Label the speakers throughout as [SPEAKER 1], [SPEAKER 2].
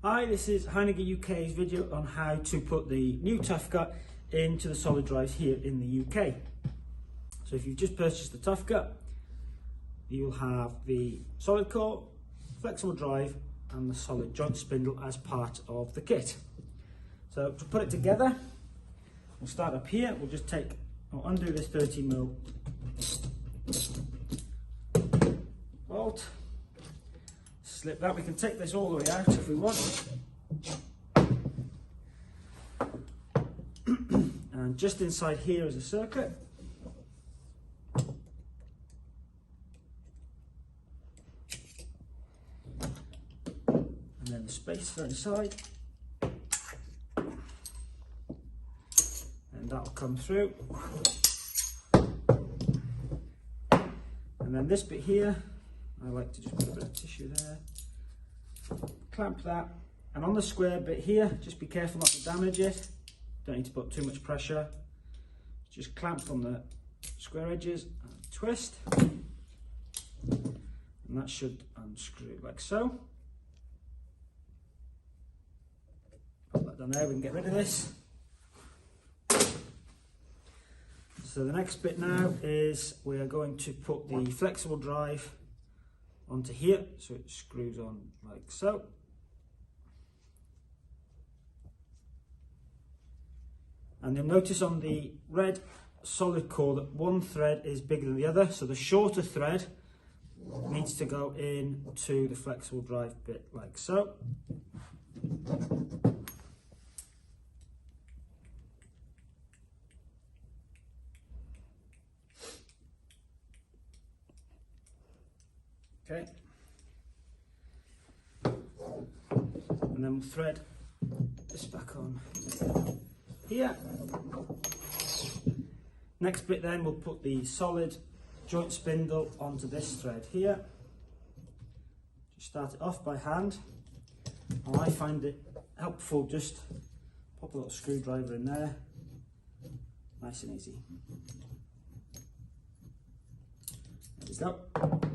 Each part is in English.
[SPEAKER 1] Hi, this is Heiniger UK's video on how to put the new Tough Gut into the solid drives here in the UK. So if you've just purchased the Tough Gut, you'll have the solid core, flexible drive and the solid joint spindle as part of the kit. So to put it together, we'll start up here. We'll just undo this 30mm bolt. Slip that. We can take this all the way out if we want. And just inside here is a circuit. And then the space for inside. And that'll come through. And then this bit here, I like to just put a bit of tissue there, clamp that, and on the square bit here, just be careful not to damage it. Don't need to put too much pressure. Just clamp on the square edges and twist, and that should unscrew like so. Put that down there, we can get rid of this. So the next bit now is we are going to put the flexible drive onto here, so it screws on like so. And you'll notice on the red solid core that one thread is bigger than the other, so the shorter thread needs to go into the flexible drive bit like so. Okay, and then we'll thread this back on here. Next bit then, we'll put the solid joint spindle onto this thread here. Just start it off by hand, and I find it helpful just pop a little screwdriver in there, nice and easy. There we go,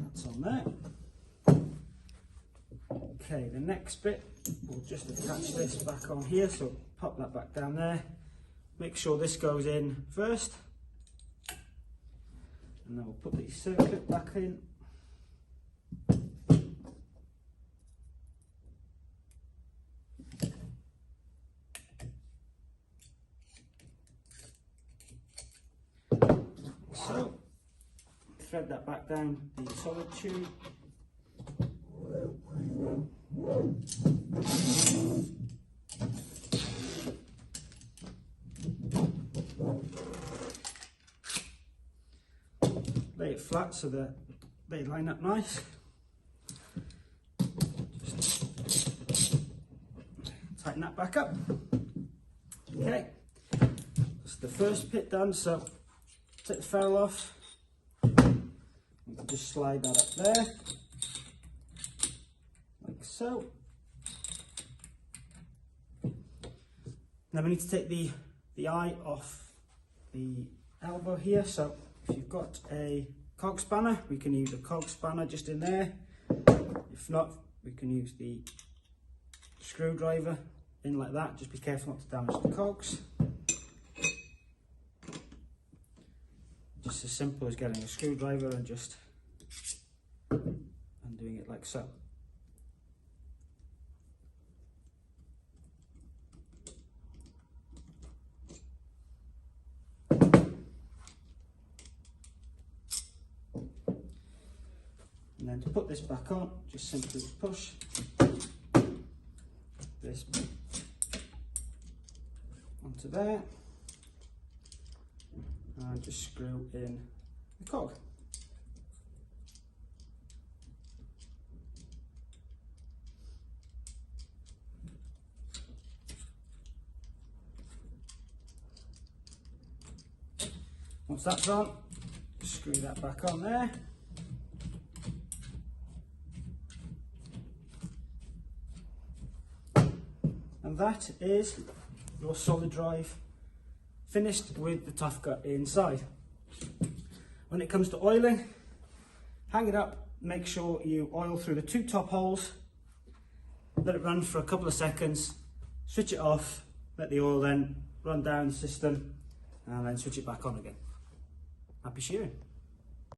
[SPEAKER 1] that's on there. Okay, the next bit, we'll just attach this back on here, so pop that back down there. Make sure this goes in first, and then we'll put the circuit back in. So, thread that back down the solid tube. Lay it flat so that they line up nice. Just tighten that back up. Okay, that's the first bit done. So take the ferrule off. You can just slide that up there, like so. Now we need to take the eye off the elbow here. So if you've got a cog spanner, we can use a cog spanner just in there. If not, we can use the screwdriver in like that. Just be careful not to damage the cogs. Just as simple as getting a screwdriver and just undoing it like so. And then to put this back on, just simply push this onto there and just screw in the cog. Once that's on, screw that back on there. And that is your solid drive finished with the Tough Gut inside. When it comes to oiling, hang it up, make sure you oil through the two top holes let it run for a couple of seconds, switch it off, let the oil then run down the system, and then switch it back on again. Happy shearing.